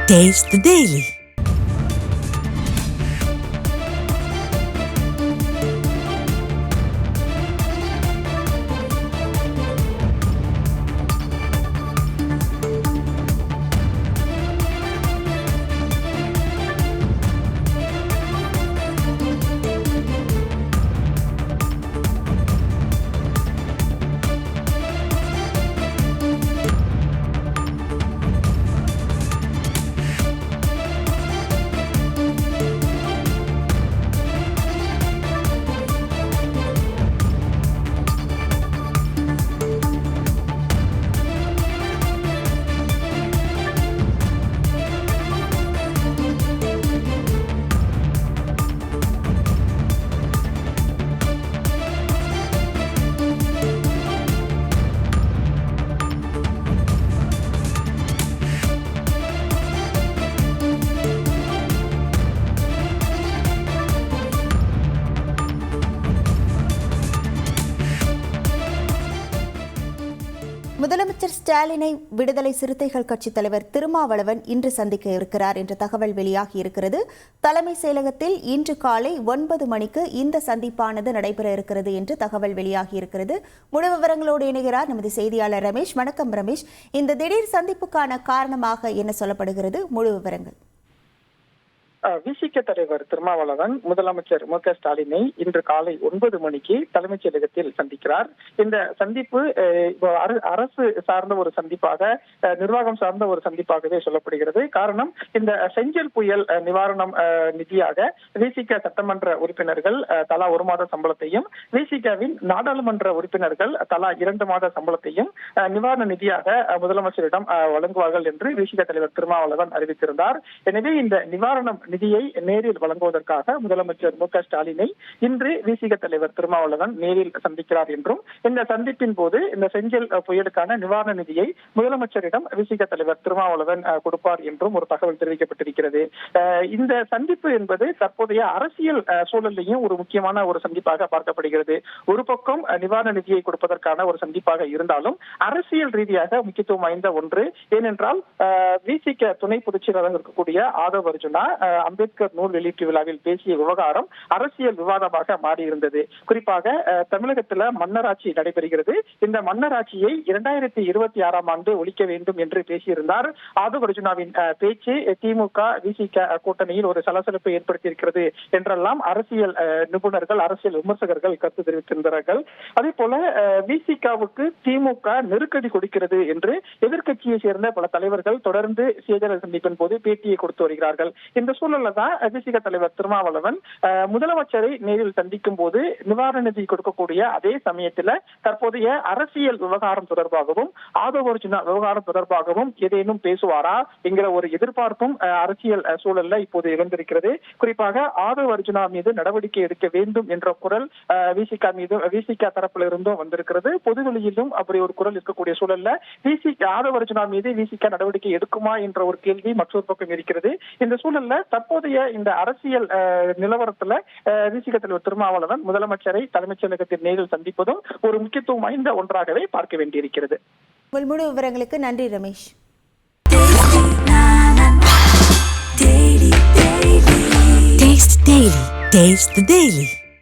Taste the Daily. முதலமைச்சர் ஸ்டாலினை விடுதலை சிறுத்தைகள் கட்சித் தலைவர் திருமாவளவன் இன்று சந்திக்க இருக்கிறார் என்ற தகவல் வெளியாகி இருக்கிறது. தலைமை செயலகத்தில் இன்று காலை 9 மணிக்கு இந்த சந்திப்பானது நடைபெற இருக்கிறது என்று தகவல் வெளியாகி இருக்கிறது. முழு விவரங்களோடு இணைகிறார் நமது செய்தியாளர் ரமேஷ். வணக்கம் ரமேஷ். இந்த திடீர் சந்திப்புக்கான காரணமாக என்ன சொல்லப்படுகிறது? முழு விவரங்கள். விசிக தலைவர் திருமாவளவன் முதலமைச்சர் மு க ஸ்டாலினை இன்று காலை 9 மணிக்கு தலைமைச் செயலகத்தில் சந்திக்கிறார். இந்த சந்திப்பு அரசு சார்ந்த ஒரு சந்திப்பாக, நிர்வாகம் சார்ந்த ஒரு சந்திப்பாகவே சொல்லப்படுகிறது. காரணம், இந்த செஞ்சல் புயல் நிவாரணம் நிதியாக விசிக சட்டமன்ற உறுப்பினர்கள் தலா 1 மாத சம்பளத்தையும், விசிகவின் நாடாளுமன்ற உறுப்பினர்கள் தலா 2 மாத சம்பளத்தையும் நிவாரண நிதியாக முதலமைச்சரிடம் வழங்குவார்கள் என்று விசிக தலைவர் திருமாவளவன் அறிவித்திருந்தார். எனவே இந்த நிவாரணம் நிதியை நேரில் வழங்குவதற்காக முதலமைச்சர் மு க ஸ்டாலினை இன்று விசிக தலைவர் திருமாவளவன் நேரில் சந்திக்கிறார் என்றும், இந்த சந்திப்பின் போது இந்த செஞ்சல் புயலுக்கான நிவாரண நிதியை முதலமைச்சரிடம் விசிக தலைவர் திருமாவளவன் கொடுப்பார் என்றும் ஒரு தகவல் தெரிவிக்கப்பட்டிருக்கிறது. இந்த சந்திப்பு என்பது தற்போதைய அரசியல் சூழலையும் ஒரு முக்கியமான ஒரு சந்திப்பாக பார்க்கப்படுகிறது. ஒரு பக்கம் நிவாரண நிதியை கொடுப்பதற்கான ஒரு சந்திப்பாக இருந்தாலும் அரசியல் ரீதியாக முக்கியத்துவம் வாய்ந்த ஒன்று. ஏனென்றால் விசிக துணை பொதுச் செயலாளர் இருக்கக்கூடிய ஆதவ் அர்ஜுனா அம்பேத்கர் நூல் வெளியீட்டு விழாவில் பேசிய விவகாரம் அரசியல் விவாதமாக மாறியிருந்தது. குறிப்பாக தமிழகத்துல மன்னராட்சி நடைபெறுகிறது. இந்த மன்னராட்சியை 2026ஆம் ஆண்டு ஒழிக்க வேண்டும் என்று பேசியிருந்தார். ஆதவ் அர்ஜுனாவின் பேச்சு திமுக விசிக கூட்டணியில் ஒரு சலசலப்பை ஏற்படுத்தியிருக்கிறது என்றெல்லாம் அரசியல் நிபுணர்கள், அரசியல் விமர்சகர்கள் கருத்து தெரிவித்திருந்தார்கள். அதே போல விசிகாவுக்கு திமுக நெருக்கடி கொடுக்கிறது என்று எதிர்கட்சியை சேர்ந்த பல தலைவர்கள் தொடர்ந்து செய்தியாளர் சந்திப்பின் போது பேட்டியை கொடுத்து வருகிறார்கள். இந்த சூழல்ல தான் விசிக தலைவர் திருமாவளவன் முதலமைச்சரை நேரில் சந்திக்கும் போது நிவாரண நிதி கொடுக்கக்கூடிய அதே சமயத்தில் தற்போதைய அரசியல் விவகாரம் தொடர்பாகவும் ஆதவ் அர்ஜுனா விவகாரம் தொடர்பாகவும் ஏதேனும் பேசுவாரா என்கிற ஒரு எதிர்பார்ப்பும் அரசியல் சூழல்ல இப்போது எழுந்திருக்கிறது. குறிப்பாக ஆதவ் அர்ஜுனா மீது நடவடிக்கை எடுக்க வேண்டும் என்ற குரல் விசிக தரப்பில் இருந்தும் வந்திருக்கிறது. பொதுவெளியிலும் அப்படி ஒரு குரல் இருக்கக்கூடிய சூழல்ல ஆதவ் அர்ஜுனா மீது விசிக நடவடிக்கை எடுக்குமா என்ற ஒரு கேள்வி மற்றொரு பக்கம் இருக்கிறது. இந்த சூழல்ல தற்போதைய இந்த அரசியல் நிலவரத்துல விசிக தலைவர் திருமாவளவன் முதலமைச்சரை தலைமைச் செயலகத்தில் நேரில் சந்திப்பதும் ஒரு முக்கியத்துவம் வாய்ந்த ஒன்றாகவே பார்க்க வேண்டியிருக்கிறது. முழு விவரங்களுக்கு நன்றி ரமேஷ். Taste the Daily.